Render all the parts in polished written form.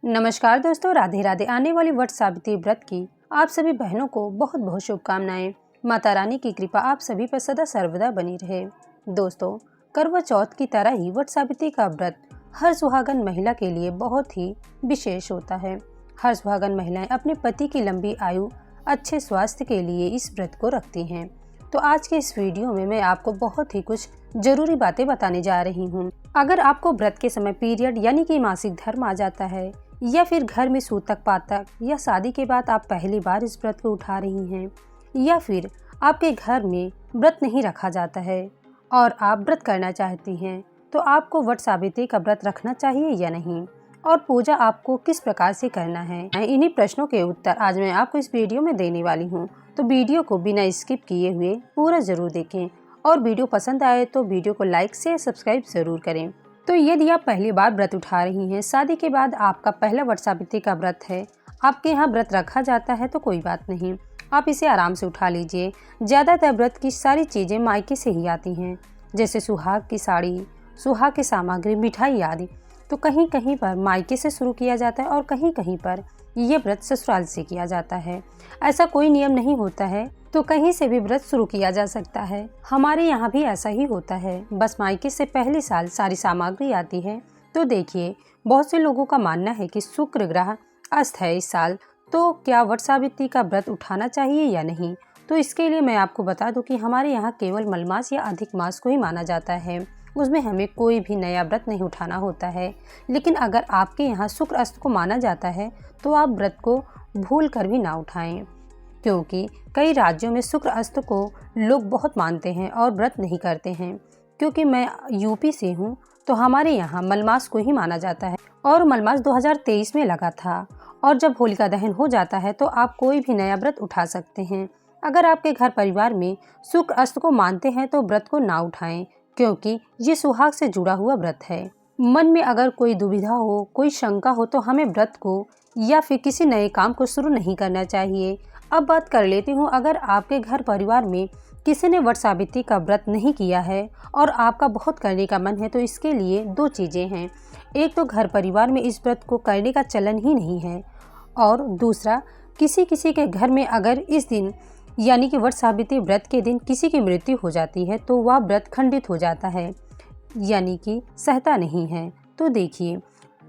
नमस्कार दोस्तों, राधे राधे। आने वाली वट सावित्री व्रत की आप सभी बहनों को बहुत बहुत शुभकामनाएं। माता रानी की कृपा आप सभी पर सदा सर्वदा बनी रहे। दोस्तों, करवा चौथ की तरह ही वट सावित्री का व्रत हर सुहागन महिला के लिए बहुत ही विशेष होता है। हर सुहागन महिलाएं अपने पति की लंबी आयु, अच्छे स्वास्थ्य के लिए इस व्रत को रखती हैं। तो आज के इस वीडियो में मैं आपको बहुत ही कुछ जरूरी बातें बताने जा रही हूँ। अगर आपको व्रत के समय पीरियड यानी कि मासिक धर्म आ जाता है, या फिर घर में सूतक पातक, या शादी के बाद आप पहली बार इस व्रत को उठा रही हैं, या फिर आपके घर में व्रत नहीं रखा जाता है और आप व्रत करना चाहती हैं, तो आपको वट सावित्री का व्रत रखना चाहिए या नहीं, और पूजा आपको किस प्रकार से करना है। इन्हीं प्रश्नों के उत्तर आज मैं आपको इस वीडियो में देने वाली हूँ। तो वीडियो को बिना स्किप किए हुए पूरा जरूर देखें, और वीडियो पसंद आए तो वीडियो को लाइक से सब्सक्राइब जरूर करें। तो यदि आप पहली बार व्रत उठा रही हैं, शादी के बाद आपका पहला वट सावित्री का व्रत है, आपके यहाँ व्रत रखा जाता है, तो कोई बात नहीं, आप इसे आराम से उठा लीजिए। ज़्यादातर व्रत की सारी चीज़ें मायके से ही आती हैं, जैसे सुहाग की साड़ी, सुहाग की सामग्री, मिठाई आदि। तो कहीं कहीं पर मायके से शुरू किया जाता है और कहीं कहीं पर ये व्रत ससुराल से किया जाता है। ऐसा कोई नियम नहीं होता है, तो कहीं से भी व्रत शुरू किया जा सकता है। हमारे यहाँ भी ऐसा ही होता है, बस मायके से पहले साल सारी सामग्री आती है। तो देखिए, बहुत से लोगों का मानना है कि शुक्र ग्रह अस्त है इस साल, तो क्या वट सावित्री का व्रत उठाना चाहिए या नहीं। तो इसके लिए मैं आपको बता दूं कि हमारे यहाँ केवल मलमास या अधिक मास को ही माना जाता है, उसमें हमें कोई भी नया व्रत नहीं उठाना होता है। लेकिन अगर आपके यहाँ शुक्र अस्त को माना जाता है, तो आप व्रत को भूल कर भी ना उठाएं, क्योंकि कई राज्यों में शुक्र अस्त को लोग बहुत मानते हैं और व्रत नहीं करते हैं। क्योंकि मैं यूपी से हूँ, तो हमारे यहाँ मलमास को ही माना जाता है, और मलमास 2023 में लगा था। और जब होलिका दहन हो जाता है, तो आप कोई भी नया व्रत उठा सकते हैं। अगर आपके घर परिवार में शुक्र अस्त को मानते हैं, तो व्रत को ना उठाएं, क्योंकि ये सुहाग से जुड़ा हुआ व्रत है। मन में अगर कोई दुविधा हो, कोई शंका हो, तो हमें व्रत को या फिर किसी नए काम को शुरू नहीं करना चाहिए। अब बात कर लेती हूँ, अगर आपके घर परिवार में किसी ने वट सावित्री का व्रत नहीं किया है और आपका बहुत करने का मन है, तो इसके लिए दो चीज़ें हैं। एक तो घर परिवार में इस व्रत को करने का चलन ही नहीं है, और दूसरा, किसी किसी के घर में अगर इस दिन यानी कि वट सावित्री व्रत के दिन किसी की मृत्यु हो जाती है, तो वह व्रत खंडित हो जाता है, यानी कि सहता नहीं है। तो देखिए,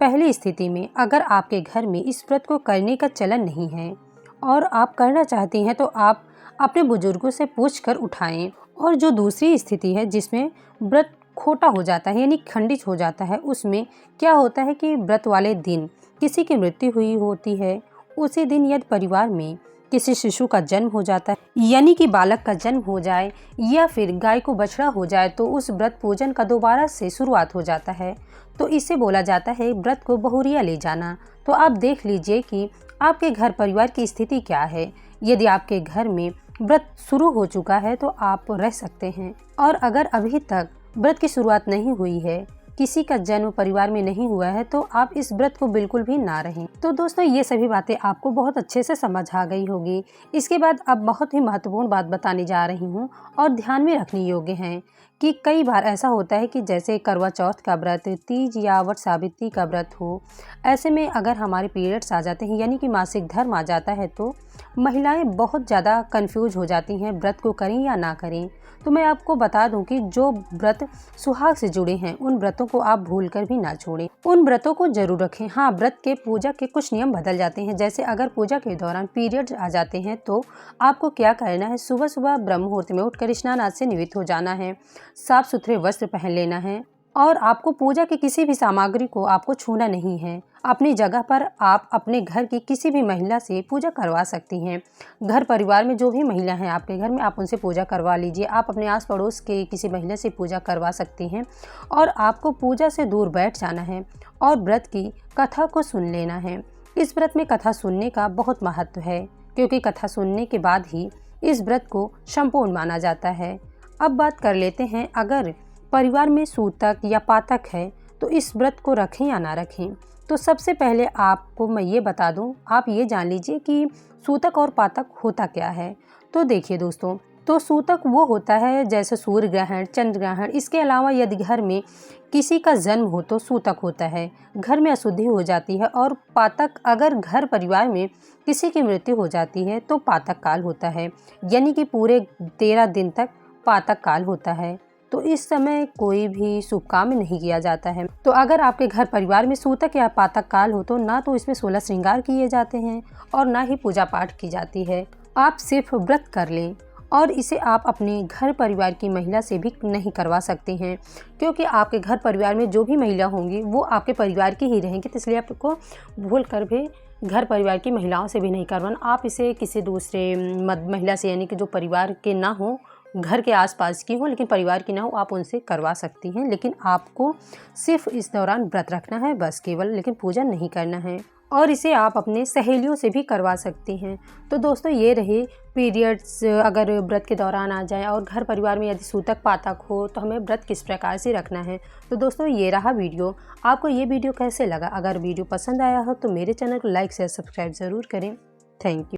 पहली स्थिति में अगर आपके घर में इस व्रत को करने का चलन नहीं है और आप करना चाहती हैं, तो आप अपने बुजुर्गों से पूछकर उठाएं। और जो दूसरी स्थिति है जिसमें व्रत खोटा हो जाता है यानी खंडित हो जाता है, उसमें क्या होता है कि व्रत वाले दिन किसी की मृत्यु हुई होती है, उसी दिन यदि परिवार में किसी शिशु का जन्म हो जाता है, यानी कि बालक का जन्म हो जाए, या फिर गाय को बछड़ा हो जाए, तो उस व्रत पूजन का दोबारा से शुरुआत हो जाता है। तो इसे बोला जाता है व्रत को बहुरिया ले जाना। तो आप देख लीजिए कि आपके घर परिवार की स्थिति क्या है। यदि आपके घर में व्रत शुरू हो चुका है, तो आप रह सकते हैं, और अगर अभी तक व्रत की शुरुआत नहीं हुई है, किसी का जन्म परिवार में नहीं हुआ है, तो आप इस व्रत को बिल्कुल भी ना रहें। तो दोस्तों, ये सभी बातें आपको बहुत अच्छे से समझ आ गई होगी। इसके बाद अब बहुत ही महत्वपूर्ण बात बताने जा रही हूँ, और ध्यान में रखने योग्य हैं कि कई बार ऐसा होता है कि जैसे करवा चौथ का व्रत, तीज या वट सावित्री का व्रत हो, ऐसे में अगर हमारे पीरियड्स आ जाते हैं यानी कि मासिक धर्म आ जाता है, तो महिलाएं बहुत ज़्यादा कंफ्यूज हो जाती हैं व्रत को करें या ना करें। तो मैं आपको बता दूं कि जो व्रत सुहाग से जुड़े हैं, उन व्रतों को आप भूलकर भी ना छोड़ें, उन व्रतों को जरूर रखें। हाँ, व्रत के पूजा के कुछ नियम बदल जाते हैं। जैसे अगर पूजा के दौरान पीरियड्स आ जाते हैं, तो आपको क्या करना है, सुबह सुबह ब्रह्म मुहूर्त में उठकर स्नान आदि से निवृत्त हो जाना है, साफ सुथरे वस्त्र पहन लेना है, और आपको पूजा की किसी भी सामग्री को आपको छूना नहीं है। अपनी जगह पर आप अपने घर की किसी भी महिला से पूजा करवा सकती हैं। घर परिवार में जो भी महिला हैं आपके घर में, आप उनसे पूजा करवा लीजिए। आप अपने आस पड़ोस के किसी महिला से पूजा करवा सकती हैं, और आपको पूजा से दूर बैठ जाना है और व्रत की कथा को सुन लेना है। इस व्रत में कथा सुनने का बहुत महत्व है, क्योंकि कथा सुनने के बाद ही इस व्रत को संपूर्ण माना जाता है। अब बात कर लेते हैं, अगर परिवार में सूतक या पातक है, तो इस व्रत को रखें या ना रखें। तो सबसे पहले आपको मैं ये बता दूं, आप ये जान लीजिए कि सूतक और पातक होता क्या है। तो देखिए दोस्तों, तो सूतक वो होता है जैसे सूर्य ग्रहण, चंद्र ग्रहण। इसके अलावा यदि घर में किसी का जन्म हो तो सूतक होता है। घर में अशुद्धि हो जाती है और पातक, अगर घर परिवार में किसी की मृत्यु हो जाती है तो पातक काल होता है, यानी कि पूरे 13 दिन तक पातक काल होता है। तो इस समय कोई भी शुभ काम नहीं किया जाता है। तो अगर आपके घर परिवार में सूतक या पातक काल हो तो ना तो इसमें 16 श्रृंगार किए जाते हैं और ना ही पूजा पाठ की जाती है। आप सिर्फ व्रत कर लें और इसे आप अपने घर परिवार की महिला से भी नहीं करवा सकते हैं, क्योंकि आपके घर परिवार में जो भी महिला होंगी वो आपके परिवार की ही रहेंगी। तो इसलिए आपको भूल कर भी घर परिवार की महिलाओं से भी नहीं करवाना। आप इसे किसी दूसरे महिला से, यानी कि जो परिवार के ना हो, घर के आसपास की हो लेकिन परिवार की ना हो, आप उनसे करवा सकती हैं। लेकिन आपको सिर्फ इस दौरान व्रत रखना है बस, केवल, लेकिन पूजा नहीं करना है। और इसे आप अपने सहेलियों से भी करवा सकती हैं। तो दोस्तों ये रहे पीरियड्स अगर व्रत के दौरान आ जाए और घर परिवार में यदि सूतक पातक हो तो हमें व्रत किस प्रकार से रखना है। तो दोस्तों ये रहा वीडियो। आपको ये वीडियो कैसे लगा? अगर वीडियो पसंद आया हो तो मेरे चैनल को लाइक शेयर सब्सक्राइब ज़रूर करें। Thank you.